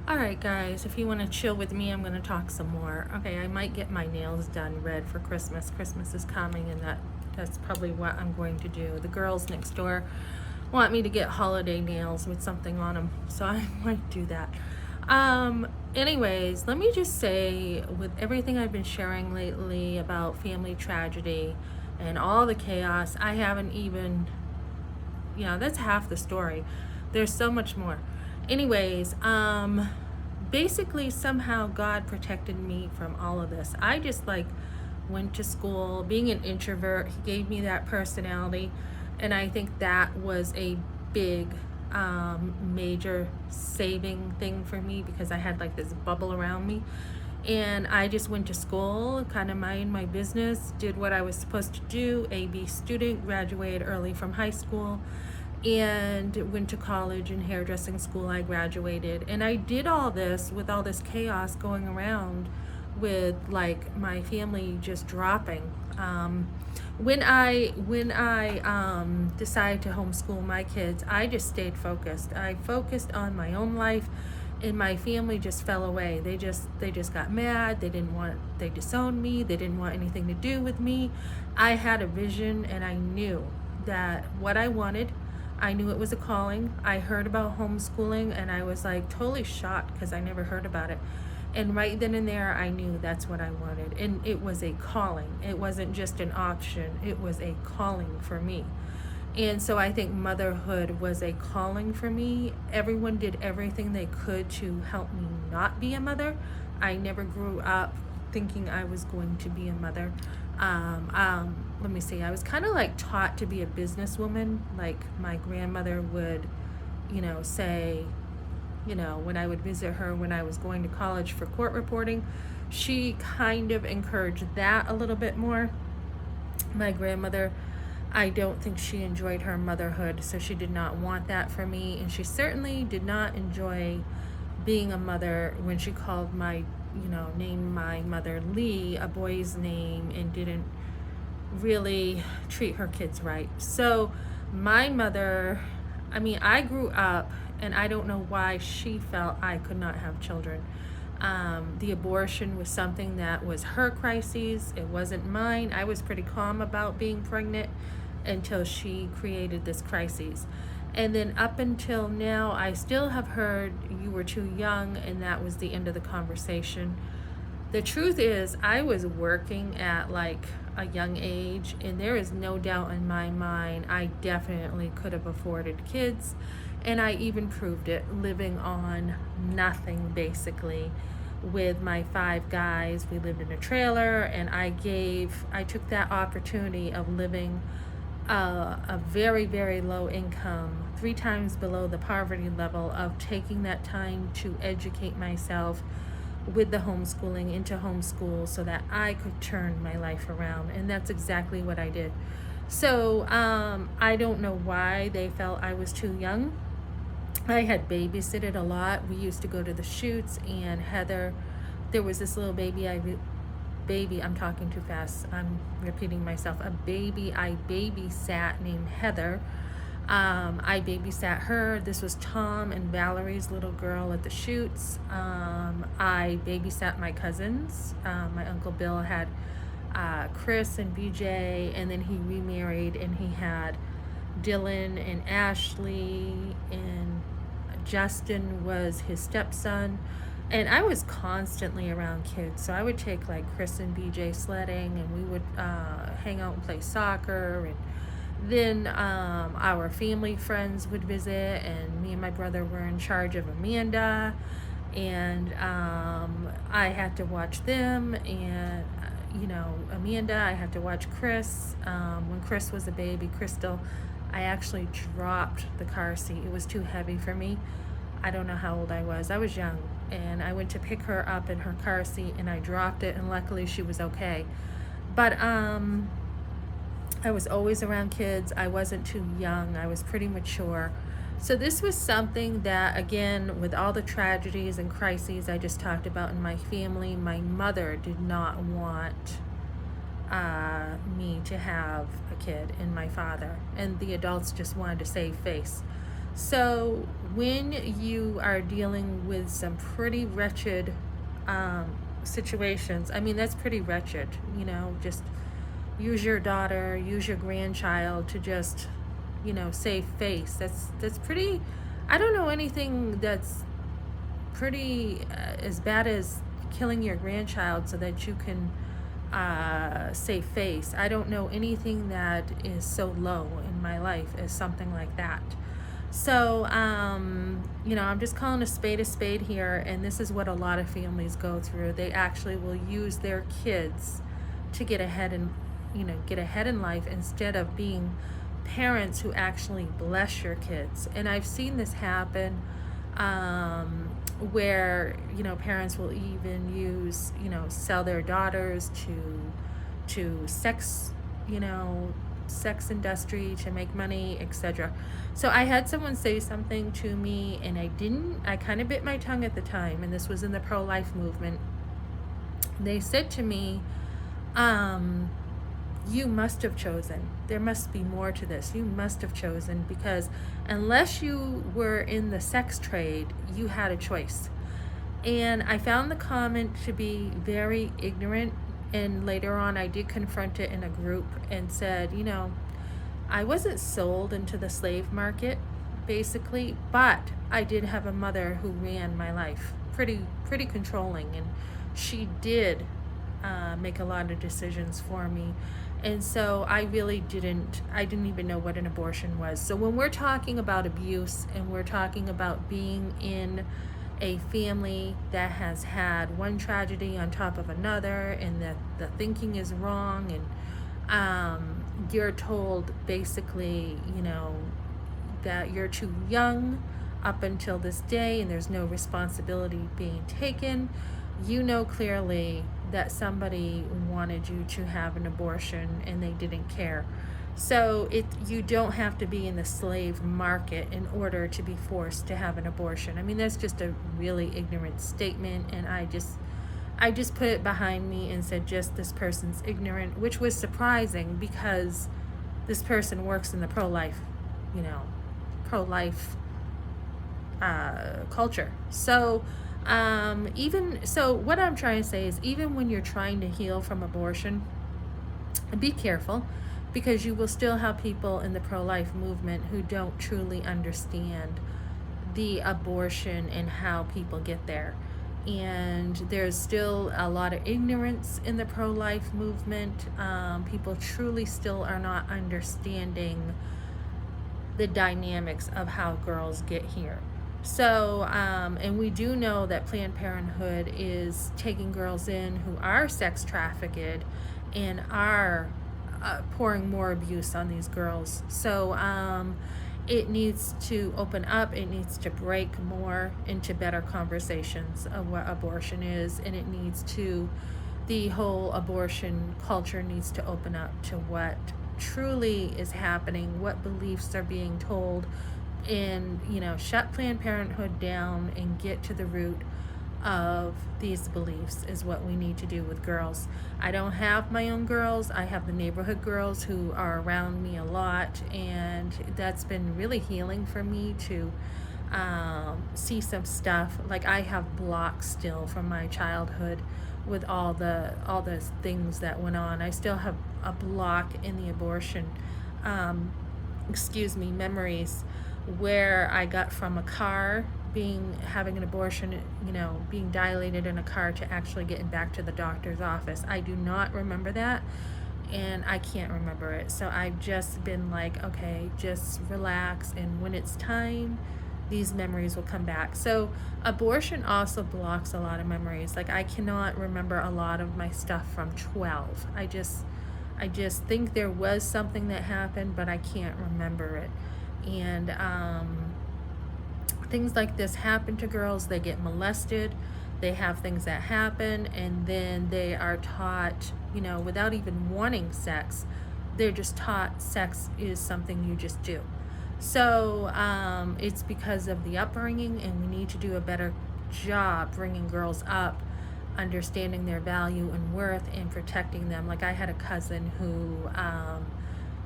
Alright guys, if you want to chill with me, I'm going to talk some more. Okay, I might get my nails done red for Christmas. Christmas is coming, and that's probably what I'm going to do. The girls next door want me to get holiday nails with something on them, so I might do that. Anyways, let me just say, with everything I've been sharing lately about family tragedy and all the chaos, I haven't even, that's half the story. There's so much more. Anyways, basically somehow God protected me from all of this. I just went to school. Being an introvert, he gave me that personality, and I think that was a big major saving thing for me, because I had this bubble around me, and I just went to school, kind of mind my business, did what I was supposed to do, AB student, graduated early from high school, and went to college and hairdressing school. I graduated, and I did all this with all this chaos going around, with my family just dropping. When I decided to homeschool my kids, I just stayed focused. I focused on my own life, and my family just fell away. They just got mad. They disowned me. They didn't want anything to do with me. I had a vision, and I knew that what I wanted. I knew it was a calling. I heard about homeschooling, and I was totally shocked, because I never heard about it. And right then and there, I knew that's what I wanted. And it was a calling. It wasn't just an option. It was a calling for me. And so I think motherhood was a calling for me. Everyone did everything they could to help me not be a mother. I never grew up thinking I was going to be a mother. Let me see, I was kind of taught to be a businesswoman. My grandmother would, say, when I would visit her when I was going to college for court reporting, she kind of encouraged that a little bit more. My grandmother, I don't think she enjoyed her motherhood, so she did not want that for me, and she certainly did not enjoy being a mother when she called named my mother Lee, a boy's name, and didn't really treat her kids right. So my mother, I grew up, and I don't know why she felt I could not have children. The abortion was something that was her crisis. It wasn't mine. I was pretty calm about being pregnant until she created this crisis. And then up until now, I still have heard, "You were too young," and that was the end of the conversation. The truth is, I was working at a young age, and there is no doubt in my mind I definitely could have afforded kids, and I even proved it, living on nothing basically with my 5 guys. We lived in a trailer, and I took that opportunity of living a very, very low income, 3 times below the poverty level, of taking that time to educate myself with the homeschooling, into homeschool, so that I could turn my life around. And that's exactly what I did. So I don't know why they felt I was too young. I had babysitted a lot. We used to go to the shoots, and Heather, there was this little baby I'm talking too fast, I'm repeating myself. A baby I babysat named Heather. I babysat her. This was Tom and Valerie's little girl at the shoots. I babysat my cousins. My Uncle Bill had Chris and BJ, and then he remarried, and he had Dylan and Ashley, and Justin was his stepson. And I was constantly around kids, so I would take Chris and BJ sledding, and we would hang out and play soccer, and then our family friends would visit, and me and my brother were in charge of Amanda, and I had to watch them, and Amanda, I had to watch Chris. When Chris was a baby, Crystal, I actually dropped the car seat. It was too heavy for me. I don't know how old I was. I was young, and I went to pick her up in her car seat, and I dropped it, and luckily she was okay. But I was always around kids. I wasn't too young. I was pretty mature. So this was something that, again, with all the tragedies and crises I just talked about in my family, my mother did not want me to have a kid, and my father, and the adults just wanted to save face. So when you are dealing with some pretty wretched situations, I mean, that's pretty wretched, just use your daughter, use your grandchild to just, save face. That's pretty, I don't know anything that's pretty as bad as killing your grandchild so that you can save face. I don't know anything that is so low in my life as something like that. So, I'm just calling a spade here, and this is what a lot of families go through. They actually will use their kids to get ahead in life instead of being parents who actually bless your kids. And I've seen this happen where parents will even use sell their daughters to sex industry to make money, etc. So I had someone say something to me, and I kind of bit my tongue at the time, and this was in the pro-life movement. They said to me, you must have chosen. There must be more to this. You must have chosen, because unless you were in the sex trade, you had a choice. And I found the comment to be very ignorant. And later on, I did confront it in a group and said, I wasn't sold into the slave market, basically, but I did have a mother who ran my life, pretty controlling, and she did make a lot of decisions for me. And so I didn't even know what an abortion was. So when we're talking about abuse and we're talking about being in a family that has had one tragedy on top of another, and the thinking is wrong, and you're told basically, that you're too young up until this day and there's no responsibility being taken, clearly that somebody wanted you to have an abortion and they didn't care. So you don't have to be in the slave market in order to be forced to have an abortion. I mean, that's just a really ignorant statement, and I just put it behind me and said, just this person's ignorant, which was surprising because this person works in the pro-life culture. So what I'm trying to say is, even when you're trying to heal from abortion, be careful, because you will still have people in the pro-life movement who don't truly understand the abortion and how people get there. And there's still a lot of ignorance in the pro-life movement. People truly still are not understanding the dynamics of how girls get here. So, and we do know that Planned Parenthood is taking girls in who are sex trafficked and are pouring more abuse on these girls. So it needs to open up. It needs to break more into better conversations of what abortion is, and the whole abortion culture needs to open up to what truly is happening, what beliefs are being told, and shut Planned Parenthood down and get to the root of these beliefs is what we need to do with girls. I don't have my own girls. I have the neighborhood girls who are around me a lot, and that's been really healing for me to see some stuff. Like, I have blocks still from my childhood with all the things that went on. I still have a block in the abortion memories, where I got from a car, having an abortion, being dilated in a car, to actually getting back to the doctor's office. I do not remember that, and I can't remember it. So I've just been like, okay, just relax, and when it's time, these memories will come back. So abortion also blocks a lot of memories. Like, I cannot remember a lot of my stuff from 12. I just think there was something that happened, but I can't remember it. And things like this happen to girls. They get molested, they have things that happen, and then they are taught, without even wanting sex, they're just taught sex is something you just do. So it's because of the upbringing, and we need to do a better job bringing girls up, understanding their value and worth, and protecting them. Like, I had a cousin who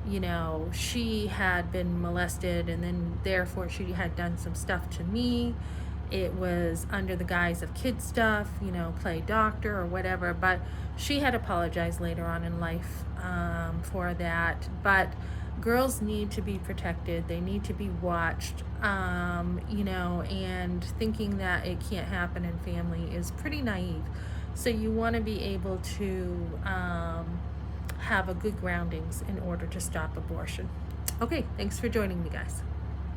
you know, she had been molested and then therefore she had done some stuff to me. It was under the guise of kid stuff, you know, play doctor or whatever. But she had apologized later on in life for that. But girls need to be protected, they need to be watched, you know, and thinking that it can't happen in family is pretty naive. So you want to be able to have a good groundings in order to stop abortion. Okay, thanks for joining me, guys.